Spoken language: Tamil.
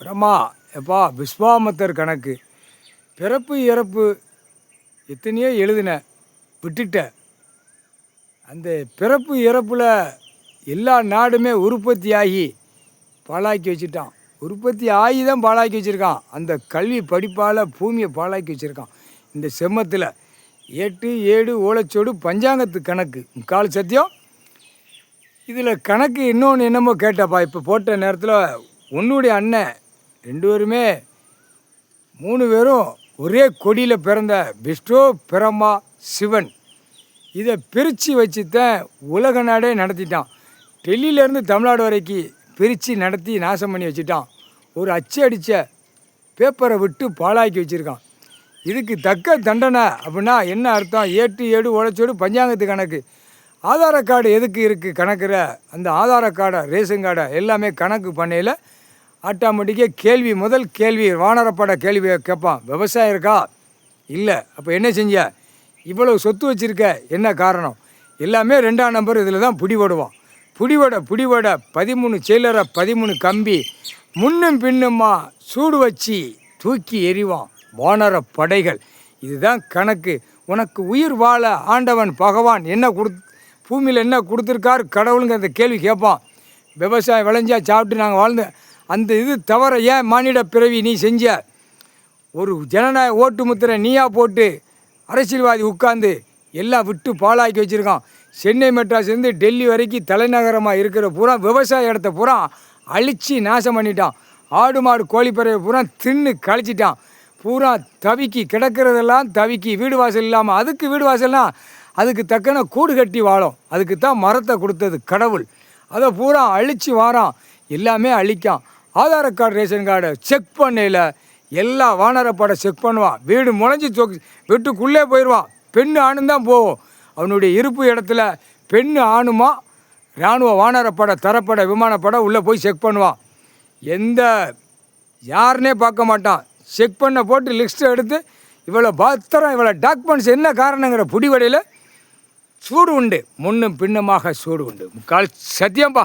பிரமா எப்பா விஸ்வாமித்தர் கணக்கு பிறப்பு இறப்பு எத்தனையோ எழுதின விட்டுட்ட. அந்த பிறப்பு இறப்பில் எல்லா நாடுமே உற்பத்தி ஆகி பாழாக்கி வச்சுட்டான். உற்பத்தி ஆகி தான் பாழாக்கி வச்சுருக்கான். அந்த கல்வி படிப்பால் பூமியை பாழாக்கி வச்சுருக்கான். இந்த செம்மத்தில் 8 7 ஓலைச்சோடு பஞ்சாங்கத்து கணக்கு முக்கால் சத்தியம். இதில் கணக்கு இன்னொன்று என்னமோ கேட்டப்பா. இப்போ போட்ட நேரத்தில் உன்னுடைய அண்ணன் 2 பேருமே 3 பேரும் ஒரே கொடியில் பிறந்த விஷ்ணு பிரம்மா சிவன். இதை பிரித்து வச்சு தான் உலக நாடே நடத்திட்டான். டெல்லியிலேருந்து தமிழ்நாடு வரைக்கும் பிரித்து நடத்தி நாசம் பண்ணி வச்சுட்டான். ஒரு அச்சு அடித்த பேப்பரை விட்டு பாழாக்கி வச்சுருக்கான். இதுக்கு தக்க தண்டனை அப்படின்னா என்ன அர்த்தம்? 8 7 உழைச்சோடு பஞ்சாங்கத்து கணக்கு. ஆதார கார்டு எதுக்கு இருக்குது கணக்கிற? அந்த ஆதார கார்டை ரேஷன் கார்டை எல்லாமே கணக்கு பண்ணையில் ஆட்டோமேட்டிக்காக கேள்வி முதல் கேள்வி வானரப்பட கேள்வியை கேட்பான். விவசாயம் இருக்கா? இல்லை. அப்போ என்ன செஞ்ச? இவ்வளவு சொத்து வச்சுருக்க, என்ன காரணம்? எல்லாமே 2ஆம் நம்பர் இதில் தான் பிடிபடுவான். பிடிபட 13 செயலரை 13 கம்பி முன்னும் பின்னுமா சூடு வச்சு தூக்கி எறிவான் வானர படைகள். இதுதான் கணக்கு. உனக்கு உயிர் வாழ ஆண்டவன் பகவான் என்ன பூமியில் என்ன கொடுத்துருக்காரு கடவுளுங்க அந்த கேள்வி கேட்பான். விவசாயம் விளைஞ்சா சாப்பிட்டு நாங்கள் வாழ்ந்த அந்த இது தவிர ஏன் மானிட பிறவி நீ செஞ்ச? ஒரு ஜனநாயக ஓட்டு முத்திரை நீயா போட்டு அரசியல்வாதி உட்கார்ந்து எல்லாம் விட்டு பாழாக்கி வச்சுருக்கான். சென்னை மெட்ராஸ்லேருந்து டெல்லி வரைக்கும் தலைநகரமாக இருக்கிற பூரா விவசாய இடத்த பூரா அழித்து நாசம் பண்ணிட்டான். ஆடு மாடு கோழிப்பறவை பூரா தின்னு கழிச்சிட்டான். பூரா தவிக்கி கிடக்கிறதெல்லாம் தவிக்கி வீடு வாசல் இல்லாமல். அதுக்கு வீடு வாசல்னால் அதுக்கு தக்கன கூடு கட்டி வாழும். அதுக்கு தான் மரத்தை கொடுத்தது கடவுள். அதை பூரா அழித்து வாரான். எல்லாமே அழிக்கான். ஆதார கார்டு ரேஷன் கார்டு செக் பண்ணையில் எல்லா வானரப்படை செக் பண்ணுவான். வீடு முளைஞ்சி வீட்டுக்குள்ளே போயிடுவான். பெண்ணு ஆணும் தான் போகும். அவனுடைய இருப்பு இடத்துல பெண்ணு ஆணுமா இராணுவ வானரப்படை தரப்படை விமானப்படை உள்ளே போய் செக் பண்ணுவான். யாருன்னே பார்க்க மாட்டான். செக் பண்ண போட்டு லிஸ்ட்டை எடுத்து இவ்வளோ பத்திரம் இவ்வளோ டாக்குமெண்ட்ஸ் என்ன காரணங்கிற புடிவடையில் சூடு உண்டு. முன்னும் பின்னுமாக சூடு உண்டு. முக்கால் சத்தியம்பா.